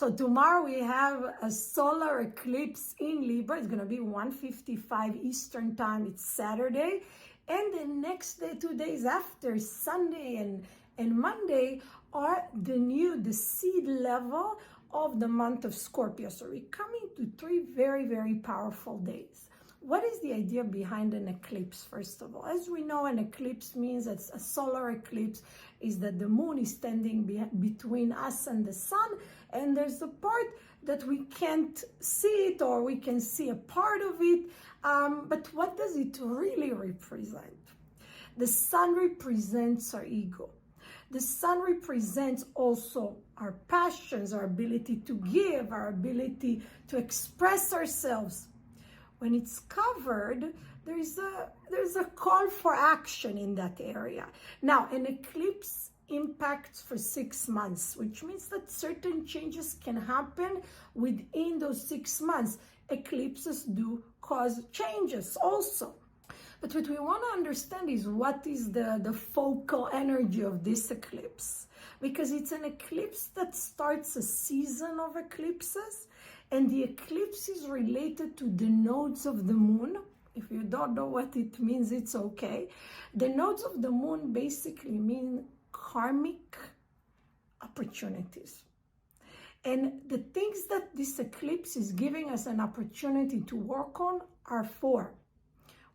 So tomorrow we have a solar eclipse in Libra. It's going to be 1:55 Eastern time. It's Saturday. And the next day, 2 days after, Sunday and Monday, are the seed level of the month of Scorpio. So we're coming to 3 very, very powerful days. What is the idea behind an eclipse, first of all? As we know, an eclipse means it's a solar eclipse, is that the moon is standing between us and the sun, and there's a part that we can't see it, or we can see a part of it. But what does it really represent? The sun represents our ego. The sun represents also our passions, our ability to give, our ability to express ourselves. When it's covered, there's a call for action in that area. Now, an eclipse impacts for 6 months, which means that certain changes can happen within those 6 months. Eclipses do cause changes also. But what we want to understand is what is the focal energy of this eclipse. Because it's an eclipse that starts a season of eclipses, and the eclipse is related to the nodes of the moon. If you don't know what it means, it's okay. The nodes of the moon basically mean karmic opportunities. And the things that this eclipse is giving us an opportunity to work on are 4.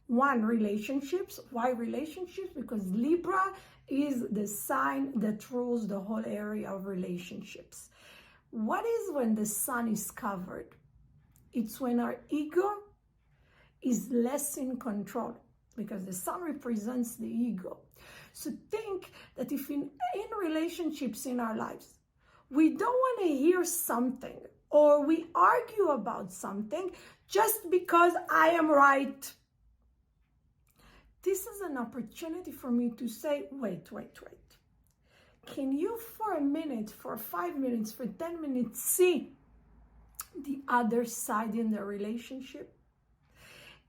1, relationships. Why relationships? Because Libra is the sign that rules the whole area of relationships. What is when the sun is covered? It's when our ego is less in control, because the sun represents the ego. So think that if in relationships in our lives, we don't want to hear something, or we argue about something just because I am right. This is an opportunity for me to say, wait. Can you for a minute, for 5 minutes, for 10 minutes, see the other side in the relationship?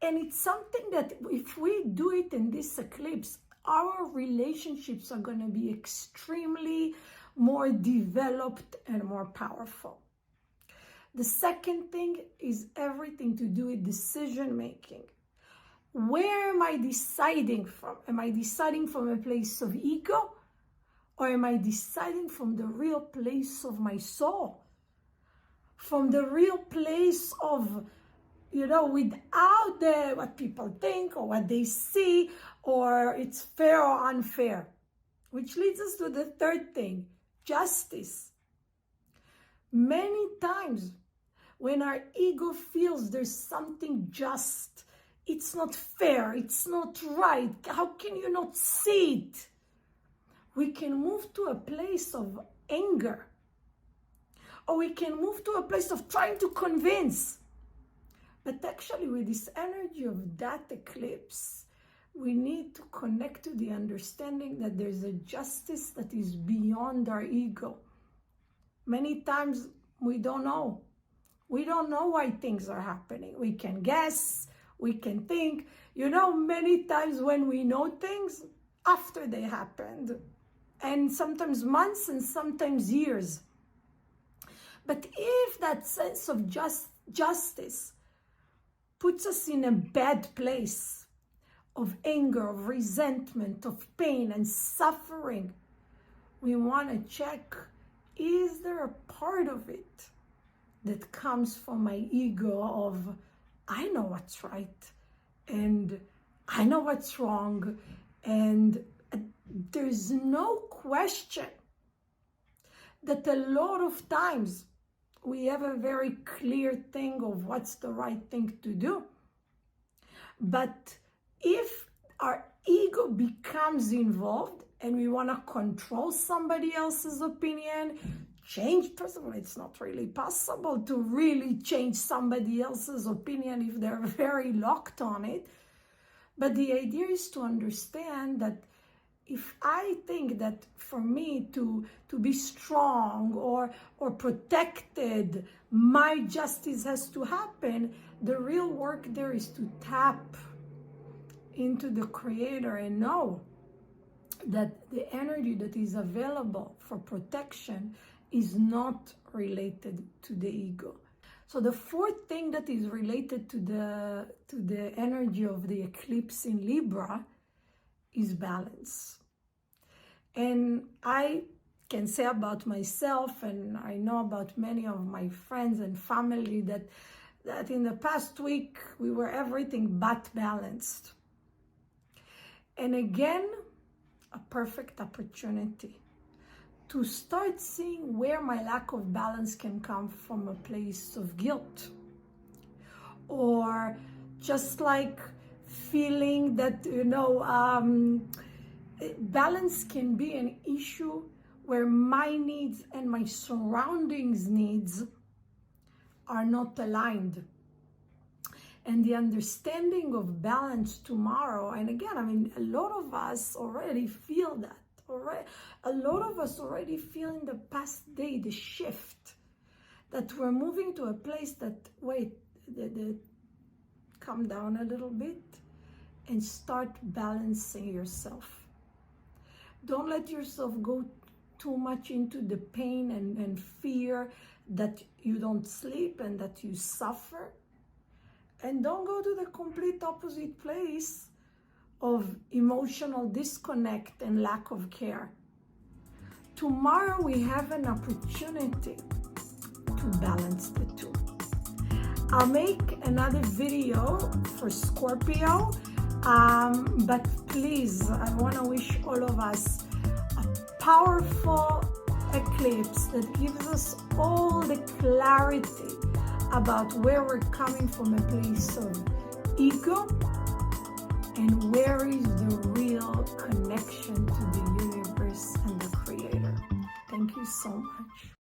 And it's something that if we do it in this eclipse, our relationships are going to be extremely more developed and more powerful. The second thing is everything to do with decision making. Where am I deciding from? Am I deciding from a place of ego? Or am I deciding from the real place of my soul? From the real place of, without what people think or what they see, or it's fair or unfair. Which leads us to the third thing, justice. Many times when our ego feels there's something just, it's not fair, it's not right, how can you not see it? We can move to a place of anger, or we can move to a place of trying to convince. But actually, with this energy of that eclipse, we need to connect to the understanding that there's a justice that is beyond our ego. Many times we don't know. We don't know why things are happening. We can guess, we can think. Many times when we know things, after they happened, and sometimes months and sometimes years. But if that sense of justice puts us in a bad place of anger, of resentment, of pain and suffering, we want to check, is there a part of it that comes from my ego of, I know what's right and I know what's wrong, and there's no question that a lot of times we have a very clear thing of what's the right thing to do. But if our ego becomes involved and we want to control somebody else's opinion, change, first of all, it's not really possible to really change somebody else's opinion if they're very locked on it. But the idea is to understand that if I think that for me to be strong or protected, my justice has to happen, the real work there is to tap into the Creator and know that the energy that is available for protection is not related to the ego. So the fourth thing that is related to the energy of the eclipse in Libra is balance. And I can say about myself, and I know about many of my friends and family, that in the past week we were everything but balanced. And again, a perfect opportunity to start seeing where my lack of balance can come from a place of guilt, or just like feeling that, balance can be an issue where my needs and my surroundings' needs are not aligned. And the understanding of balance tomorrow, and again, a lot of us already feel that. A lot of us already feel in the past day the shift, that we're moving to a place that, calm down a little bit and start balancing yourself. Don't let yourself go too much into the pain and fear that you don't sleep and that you suffer. And don't go to the complete opposite place of emotional disconnect and lack of care. Tomorrow we have an opportunity to balance the two. I'll make another video for Scorpio, but please, I want to wish all of us a powerful eclipse that gives us all the clarity about where we're coming from a place of ego and where is the real connection to the universe and the Creator. Thank you so much.